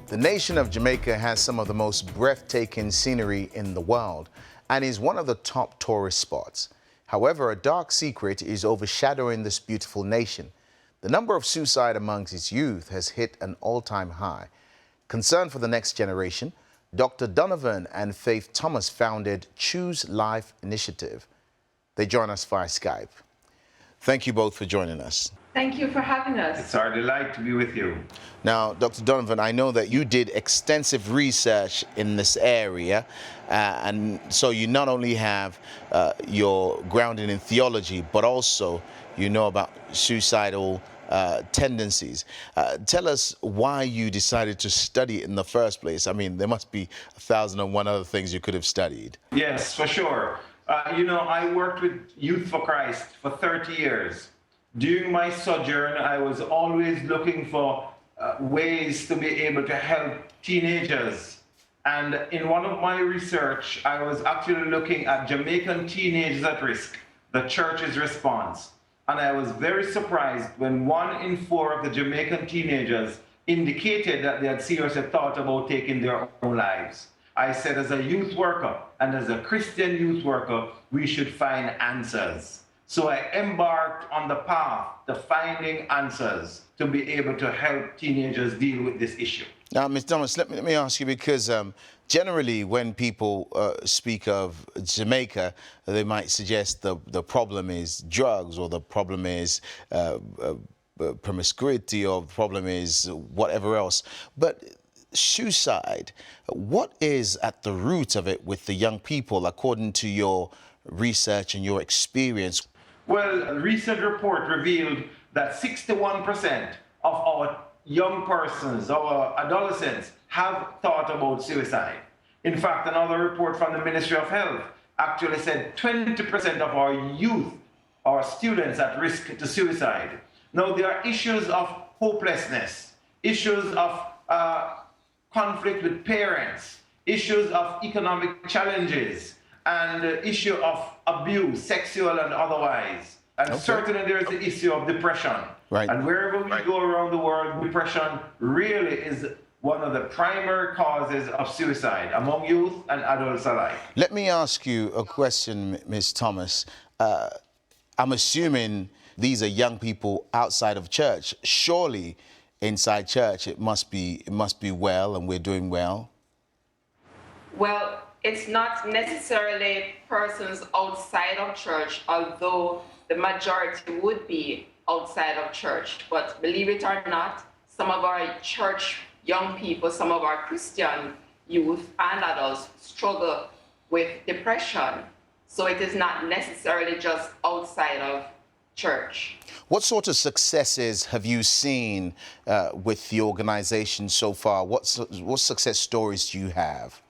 The nation of Jamaica has some of the most breathtaking scenery in the world and is one of the top tourist spots. However, a dark secret is overshadowing this beautiful nation. The number of suicide amongst its youth has hit an all-time high. Concerned for the next generation, Dr. Donovan and Faith Thomas founded Choose Life Initiative. They join us via Skype. Thank you both for joining us. Thank you for having us. It's our delight to be with you. Now, Dr. Donovan, I know that you did extensive research in this area, and so you not only have your grounding in theology, but also you know about suicidal tendencies. Tell us why you decided to study it in the first place. I mean, there must be 1,001 other things you could have studied. Yes, for sure. I worked with Youth for Christ for 30 years. During my sojourn, I was always looking for ways to be able to help teenagers. And in one of my research, I was actually looking at Jamaican teenagers at risk, the church's response. And I was very surprised when 1 in 4 of the Jamaican teenagers indicated that they had seriously thought about taking their own lives. I said, as a youth worker and as a Christian youth worker, we should find answers. So I embarked on the path to finding answers to be able to help teenagers deal with this issue. Now, Ms. Thomas, let me ask you, because generally when people speak of Jamaica, they might suggest the problem is drugs, or the problem is promiscuity, or the problem is whatever else. But suicide, what is at the root of it with the young people, according to your research and your experience? Well, a recent report revealed that 61% of our young persons, our adolescents, have thought about suicide. In fact, another report from the Ministry of Health actually said 20% of our youth, our students, at risk to suicide. Now, there are issues of hopelessness, issues of conflict with parents, issues of economic challenges, and the issue of abuse, sexual and otherwise. And certainly there is the issue of depression. Right. And wherever we go around the world, depression really is one of the primary causes of suicide among youth and adults alike. Let me ask you a question, Ms. Thomas. I'm assuming these are young people outside of church. Surely inside church it must be well, and we're doing well. Well, it's not necessarily persons outside of church, although the majority would be outside of church. But believe it or not, some of our church young people, some of our Christian youth and adults struggle with depression. So it is not necessarily just outside of church. What sort of successes have you seen with the organization so far? What success stories do you have?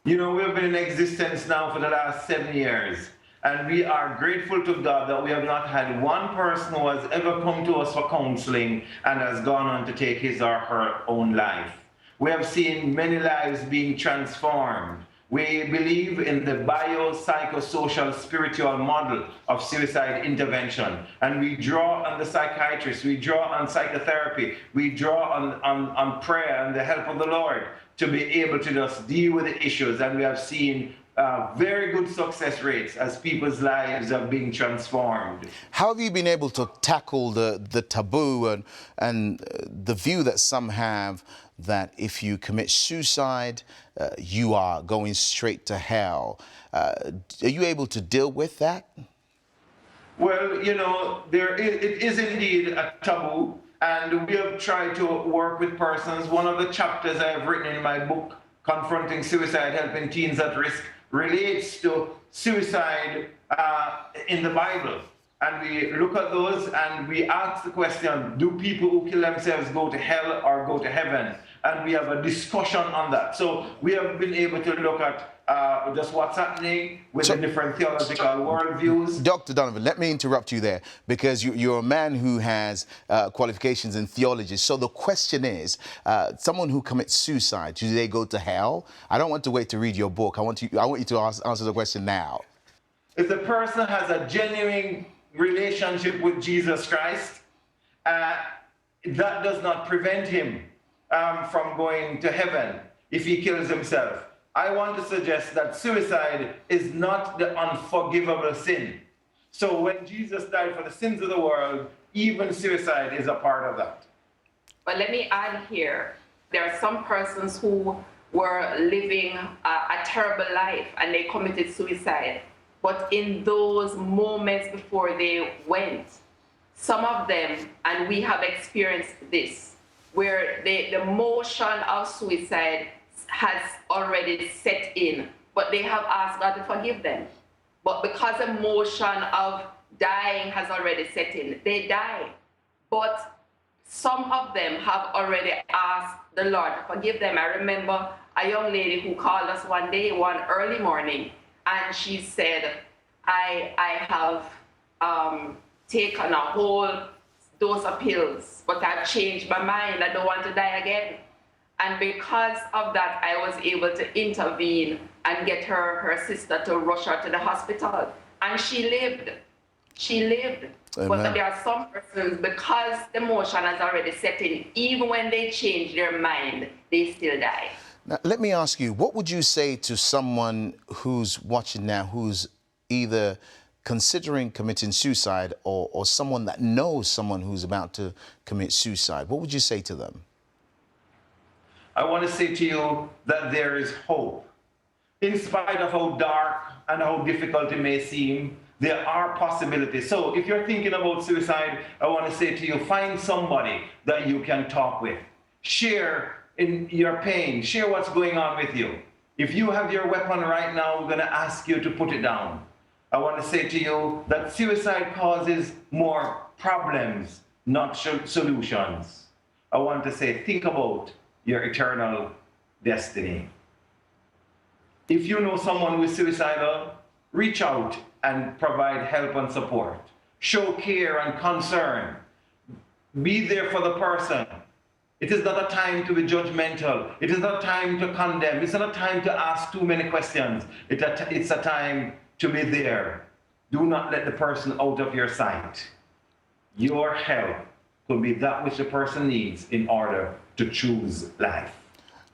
You know, we've been in existence now for the last 7 years, and we are grateful to God that we have not had one person who has ever come to us for counseling and has gone on to take his or her own life. We have seen many lives being transformed. We believe in the biopsychosocial spiritual model of suicide intervention, and we draw on the psychiatrists, we draw on psychotherapy, we draw on prayer and the help of the Lord to be able to just deal with the issues. And we have seen very good success rates as people's lives are being transformed. How have you been able to tackle the taboo and the view that some have that if you commit suicide, you are going straight to hell? Are you able to deal with that? Well, you know, it is indeed a taboo, and we have tried to work with persons. One of the chapters I have written in my book, Confronting Suicide, Helping Teens at Risk, relates to suicide in the Bible. And we look at those and we ask the question, do people who kill themselves go to hell or go to heaven? And we have a discussion on that. So we have been able to look at just what's happening with the different theological worldviews. Dr. Donovan, let me interrupt you there, because you're a man who has qualifications in theology. So the question is, someone who commits suicide, do they go to hell? I don't want to wait to read your book. I want you to answer the question now. If the person has a genuine relationship with Jesus Christ, that does not prevent him from going to heaven if he kills himself. I want to suggest that suicide is not the unforgivable sin. So when Jesus died for the sins of the world, even suicide is a part of that. But let me add here, there are some persons who were living a terrible life and they committed suicide. But in those moments before they went, some of them, and we have experienced this, where the motion of suicide has already set in, but they have asked God to forgive them. But because the motion of dying has already set in, they die. But some of them have already asked the Lord to forgive them. I remember a young lady who called us one day, one early morning, and she said, I have taken a whole dose of pills, but I've changed my mind. I don't want to die again. And because of that, I was able to intervene and get her sister to rush her to the hospital. And she lived. She lived. Amen. But there are some persons, because the motion has already set in, even when they change their mind, they still die. Now, let me ask you, what would you say to someone who's watching now, who's either considering committing suicide or someone that knows someone who's about to commit suicide? What would you say to them? I want to say to you that there is hope. In spite of how dark and how difficult it may seem, there are possibilities. So if you're thinking about suicide, I want to say to you, find somebody that you can talk with. Share in your pain. Share what's going on with you. If you have your weapon right now, we're going to ask you to put it down. I want to say to you that suicide causes more problems, not solutions. I want to say, think about your eternal destiny. If you know someone who is suicidal, reach out and provide help and support. Show care and concern. Be there for the person. It is not a time to be judgmental. It is not a time to condemn. It's not a time to ask too many questions. It's a time to be there. Do not let the person out of your sight. Your help could be that which the person needs in order to choose life.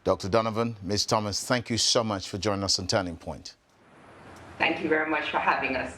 Dr. Donovan, Ms. Thomas, thank you so much for joining us on Turning Point. Thank you very much for having us.